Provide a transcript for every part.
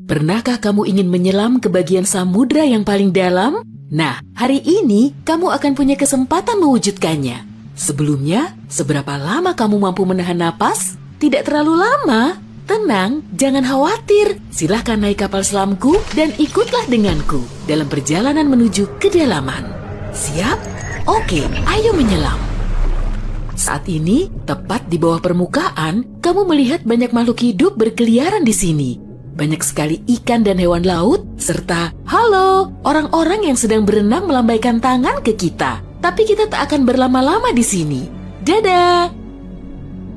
Pernahkah kamu ingin menyelam ke bagian samudra yang paling dalam? Nah, hari ini kamu akan punya kesempatan mewujudkannya. Sebelumnya, seberapa lama kamu mampu menahan napas? Tidak terlalu lama. Tenang, jangan khawatir. Silahkan naik kapal selamku dan ikutlah denganku dalam perjalanan menuju kedalaman. Siap? Oke, ayo menyelam. Saat ini, tepat di bawah permukaan, kamu melihat banyak makhluk hidup berkeliaran di sini. Banyak sekali ikan dan hewan laut, serta halo, orang-orang yang sedang berenang melambaikan tangan ke kita. Tapi kita tak akan berlama-lama di sini. Dadah!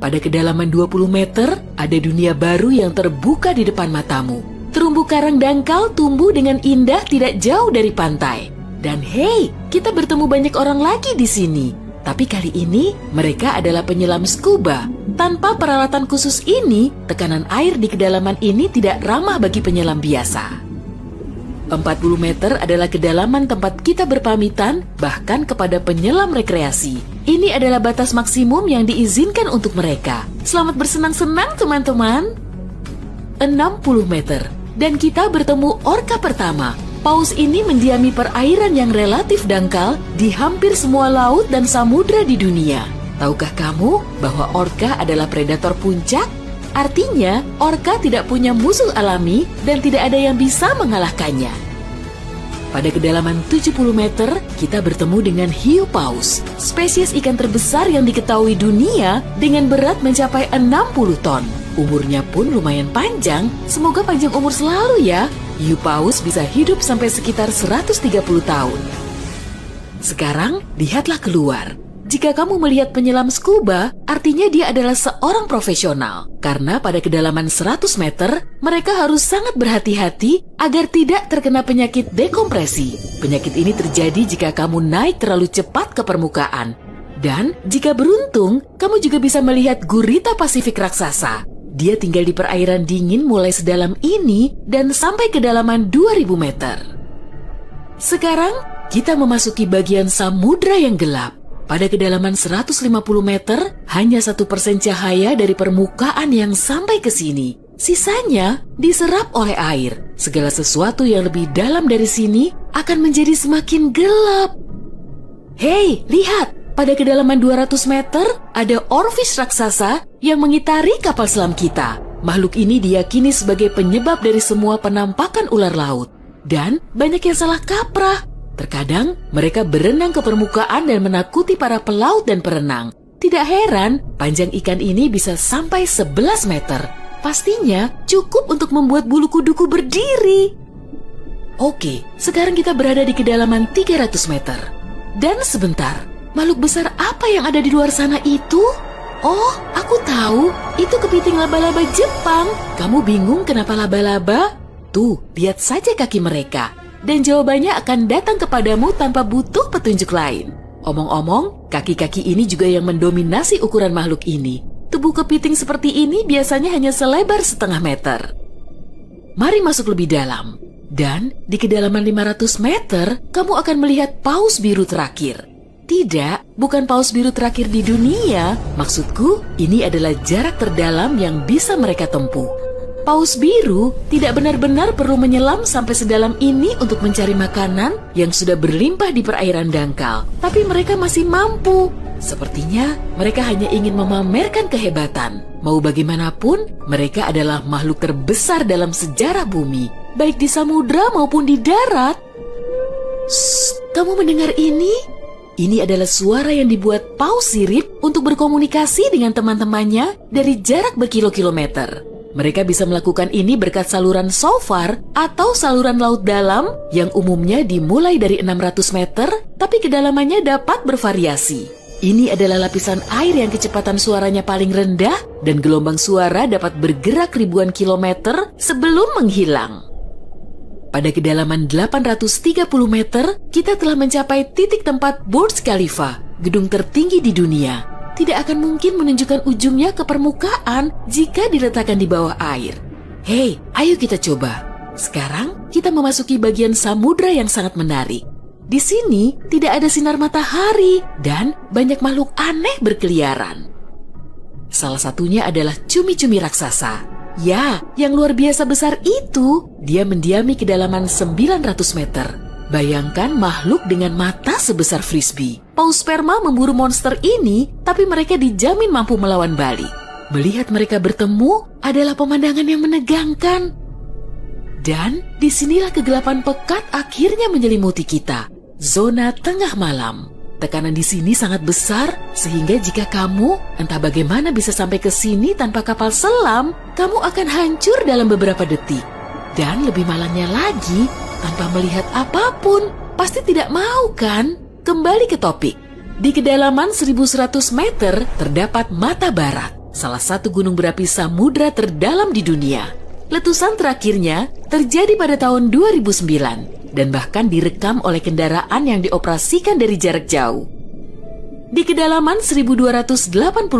Pada kedalaman 20 meter, ada dunia baru yang terbuka di depan matamu. Terumbu karang dangkal tumbuh dengan indah tidak jauh dari pantai. Dan hey, kita bertemu banyak orang lagi di sini. Tapi kali ini, mereka adalah penyelam scuba. Tanpa peralatan khusus ini, tekanan air di kedalaman ini tidak ramah bagi penyelam biasa. 40 meter adalah kedalaman tempat kita berpamitan, bahkan kepada penyelam rekreasi. Ini adalah batas maksimum yang diizinkan untuk mereka. Selamat bersenang-senang, teman-teman. 60 meter, dan kita bertemu orka pertama. Paus ini mendiami perairan yang relatif dangkal di hampir semua laut dan samudra di dunia. Tahukah kamu bahwa orka adalah predator puncak? Artinya, orka tidak punya musuh alami dan tidak ada yang bisa mengalahkannya. Pada kedalaman 70 meter, kita bertemu dengan hiu paus, spesies ikan terbesar yang diketahui dunia dengan berat mencapai 60 ton. Umurnya pun lumayan panjang, semoga panjang umur selalu ya. Hiu paus bisa hidup sampai sekitar 130 tahun. Sekarang, lihatlah keluar. Jika kamu melihat penyelam scuba, artinya dia adalah seorang profesional. Karena pada kedalaman 100 meter, mereka harus sangat berhati-hati agar tidak terkena penyakit dekompresi. Penyakit ini terjadi jika kamu naik terlalu cepat ke permukaan. Dan jika beruntung, kamu juga bisa melihat gurita Pasifik raksasa. Dia tinggal di perairan dingin mulai sedalam ini dan sampai kedalaman 2000 meter. Sekarang, kita memasuki bagian samudra yang gelap. Pada kedalaman 150 meter, hanya 1% cahaya dari permukaan yang sampai ke sini. Sisanya diserap oleh air. Segala sesuatu yang lebih dalam dari sini akan menjadi semakin gelap. Hei, lihat! Pada kedalaman 200 meter, ada oarfish raksasa yang mengitari kapal selam kita. Makhluk ini diyakini sebagai penyebab dari semua penampakan ular laut. Dan banyak yang salah kaprah. Terkadang, mereka berenang ke permukaan dan menakuti para pelaut dan perenang. Tidak heran, panjang ikan ini bisa sampai 11 meter. Pastinya cukup untuk membuat bulu kuduku berdiri. Oke, sekarang kita berada di kedalaman 300 meter. Dan sebentar, makhluk besar apa yang ada di luar sana itu? Oh, aku tahu. Itu kepiting laba-laba Jepang. Kamu bingung kenapa laba-laba? Tuh, lihat saja kaki mereka. Dan jawabannya akan datang kepadamu tanpa butuh petunjuk lain. Omong-omong, kaki-kaki ini juga yang mendominasi ukuran makhluk ini. Tubuh kepiting seperti ini biasanya hanya selebar setengah meter. Mari masuk lebih dalam. Dan di kedalaman 500 meter, kamu akan melihat paus biru terakhir. Tidak, bukan paus biru terakhir di dunia. Maksudku, ini adalah jarak terdalam yang bisa mereka tempuh. Paus biru tidak benar-benar perlu menyelam sampai sedalam ini untuk mencari makanan yang sudah berlimpah di perairan dangkal. Tapi mereka masih mampu. Sepertinya mereka hanya ingin memamerkan kehebatan. Mau bagaimanapun, mereka adalah makhluk terbesar dalam sejarah bumi, baik di samudra maupun di darat. Shh, kamu mendengar ini? Ini adalah suara yang dibuat paus sirip untuk berkomunikasi dengan teman-temannya dari jarak berkilo-kilometer. Mereka bisa melakukan ini berkat saluran shofar atau saluran laut dalam yang umumnya dimulai dari 600 meter, tapi kedalamannya dapat bervariasi. Ini adalah lapisan air yang kecepatan suaranya paling rendah dan gelombang suara dapat bergerak ribuan kilometer sebelum menghilang. Pada kedalaman 830 meter, kita telah mencapai titik tempat Burj Khalifa, gedung tertinggi di dunia. Tidak akan mungkin menunjukkan ujungnya ke permukaan jika diletakkan di bawah air. Hei, ayo kita coba. Sekarang kita memasuki bagian samudra yang sangat menarik. Di sini tidak ada sinar matahari dan banyak makhluk aneh berkeliaran. Salah satunya adalah cumi-cumi raksasa. Ya, yang luar biasa besar itu. Dia mendiami kedalaman 900 meter. Bayangkan makhluk dengan mata sebesar frisbee. Paus sperma memburu monster ini, tapi mereka dijamin mampu melawan balik. Melihat mereka bertemu adalah pemandangan yang menegangkan. Dan disinilah kegelapan pekat akhirnya menyelimuti kita. Zona tengah malam. Tekanan di sini sangat besar, sehingga jika kamu entah bagaimana bisa sampai ke sini tanpa kapal selam, kamu akan hancur dalam beberapa detik. Dan lebih malamnya lagi, tanpa melihat apapun, pasti tidak mau kan? Kembali ke topik. Di kedalaman 1100 meter terdapat Mata Barat, salah satu gunung berapi samudra terdalam di dunia. Letusan terakhirnya terjadi pada tahun 2009 dan bahkan direkam oleh kendaraan yang dioperasikan dari jarak jauh. Di kedalaman 1280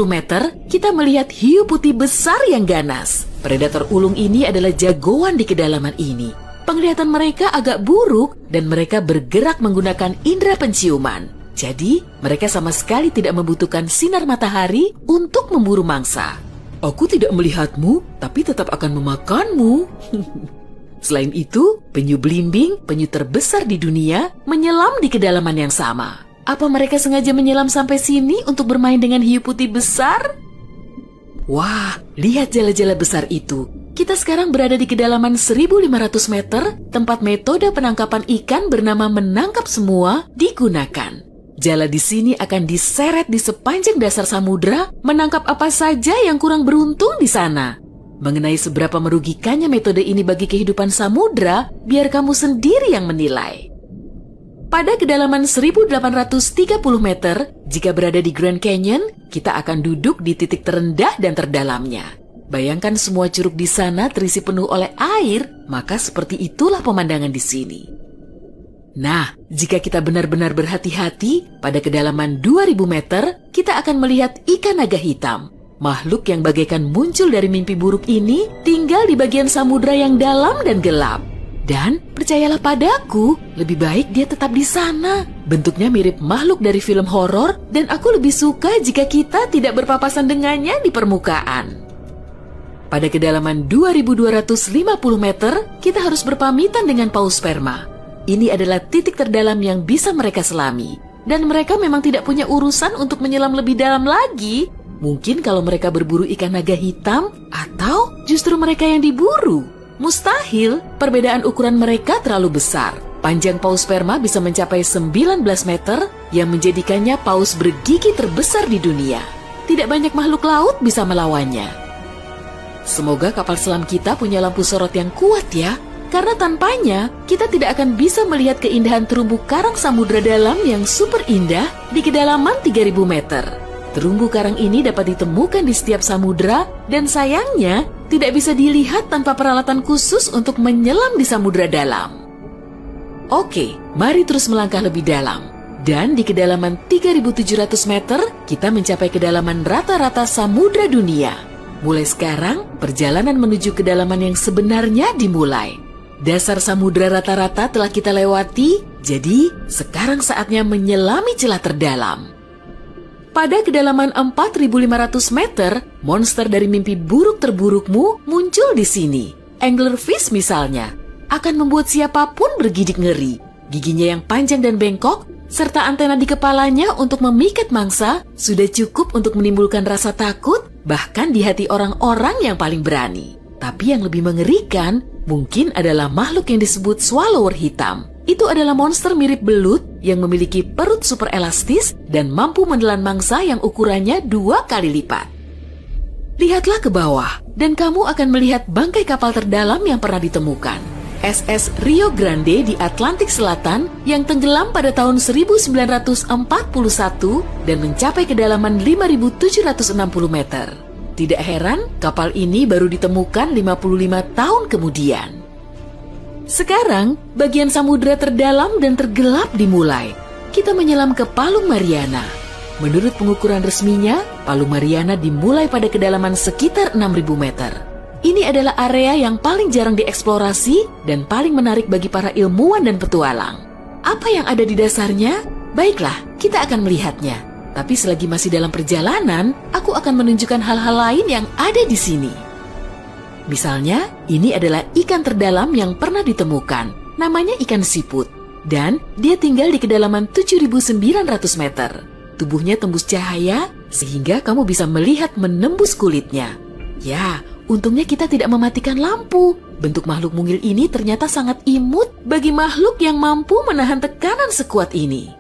meter, kita melihat hiu putih besar yang ganas. Predator ulung ini adalah jagoan di kedalaman ini. Penglihatan mereka agak buruk dan mereka bergerak menggunakan indera penciuman. Jadi, mereka sama sekali tidak membutuhkan sinar matahari untuk memburu mangsa. Aku tidak melihatmu, tapi tetap akan memakanmu. Selain itu, penyu belimbing, penyu terbesar di dunia, menyelam di kedalaman yang sama. Apa mereka sengaja menyelam sampai sini untuk bermain dengan hiu putih besar? Wah, lihat jala-jala besar itu. Kita sekarang berada di kedalaman 1500 meter, tempat metode penangkapan ikan bernama menangkap semua digunakan. Jala di sini akan diseret di sepanjang dasar samudra, menangkap apa saja yang kurang beruntung di sana. Mengenai seberapa merugikannya metode ini bagi kehidupan samudra, biar kamu sendiri yang menilai. Pada kedalaman 1830 meter, jika berada di Grand Canyon, kita akan duduk di titik terendah dan terdalamnya. Bayangkan semua curug di sana terisi penuh oleh air, maka seperti itulah pemandangan di sini. Nah, jika kita benar-benar berhati-hati, pada kedalaman 2000 meter, kita akan melihat ikan naga hitam. Makhluk yang bagaikan muncul dari mimpi buruk ini tinggal di bagian samudra yang dalam dan gelap. Dan percayalah padaku, lebih baik dia tetap di sana. Bentuknya mirip makhluk dari film horor dan aku lebih suka jika kita tidak berpapasan dengannya di permukaan. Pada kedalaman 2250 meter, kita harus berpamitan dengan paus sperma. Ini adalah titik terdalam yang bisa mereka selami. Dan mereka memang tidak punya urusan untuk menyelam lebih dalam lagi. Mungkin kalau mereka berburu ikan naga hitam, atau justru mereka yang diburu. Mustahil, perbedaan ukuran mereka terlalu besar. Panjang paus sperma bisa mencapai 19 meter, yang menjadikannya paus bergigi terbesar di dunia. Tidak banyak makhluk laut bisa melawannya. Semoga kapal selam kita punya lampu sorot yang kuat ya, karena tanpanya kita tidak akan bisa melihat keindahan terumbu karang samudra dalam yang super indah di kedalaman 3000 meter. Terumbu karang ini dapat ditemukan di setiap samudra dan sayangnya tidak bisa dilihat tanpa peralatan khusus untuk menyelam di samudra dalam. Oke, mari terus melangkah lebih dalam. Dan di kedalaman 3.700 meter, kita mencapai kedalaman rata-rata samudra dunia. Mulai sekarang, perjalanan menuju kedalaman yang sebenarnya dimulai. Dasar samudra rata-rata telah kita lewati, jadi sekarang saatnya menyelami celah terdalam. Pada kedalaman 4.500 meter, monster dari mimpi buruk terburukmu muncul di sini. Anglerfish misalnya, akan membuat siapapun bergidik ngeri. Giginya yang panjang dan bengkok, serta antena di kepalanya untuk memikat mangsa, sudah cukup untuk menimbulkan rasa takut, bahkan di hati orang-orang yang paling berani. Tapi yang lebih mengerikan, mungkin adalah makhluk yang disebut swallower hitam. Itu adalah monster mirip belut yang memiliki perut super elastis dan mampu menelan mangsa yang ukurannya 2 kali lipat. Lihatlah ke bawah, dan kamu akan melihat bangkai kapal terdalam yang pernah ditemukan. SS Rio Grande di Atlantik Selatan yang tenggelam pada tahun 1941 dan mencapai kedalaman 5.760 meter. Tidak heran, kapal ini baru ditemukan 55 tahun kemudian. Sekarang, bagian samudra terdalam dan tergelap dimulai. Kita menyelam ke Palung Mariana. Menurut pengukuran resminya, Palung Mariana dimulai pada kedalaman sekitar 6.000 meter. Ini adalah area yang paling jarang dieksplorasi dan paling menarik bagi para ilmuwan dan petualang. Apa yang ada di dasarnya? Baiklah, kita akan melihatnya. Tapi selagi masih dalam perjalanan, aku akan menunjukkan hal-hal lain yang ada di sini. Misalnya, ini adalah ikan terdalam yang pernah ditemukan. Namanya ikan siput. Dan dia tinggal di kedalaman 7.900 meter. Tubuhnya tembus cahaya sehingga kamu bisa melihat menembus kulitnya. Ya, untungnya kita tidak mematikan lampu. Bentuk makhluk mungil ini ternyata sangat imut bagi makhluk yang mampu menahan tekanan sekuat ini.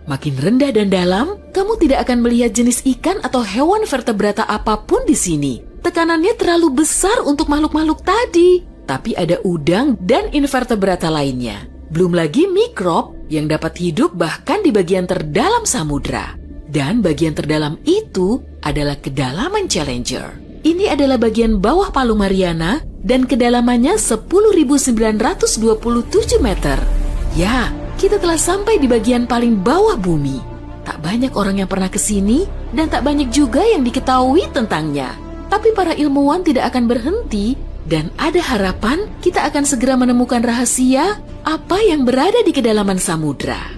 Makin rendah dan dalam, kamu tidak akan melihat jenis ikan atau hewan vertebrata apapun di sini. Tekanannya terlalu besar untuk makhluk-makhluk tadi. Tapi ada udang dan invertebrata lainnya. Belum lagi mikrob yang dapat hidup bahkan di bagian terdalam samudra. Dan bagian terdalam itu adalah kedalaman Challenger. Ini adalah bagian bawah Palu Mariana dan kedalamannya 10.927 meter. Ya, kita telah sampai di bagian paling bawah bumi. Tak banyak orang yang pernah ke sini dan tak banyak juga yang diketahui tentangnya. Tapi para ilmuwan tidak akan berhenti dan ada harapan kita akan segera menemukan rahasia apa yang berada di kedalaman samudra.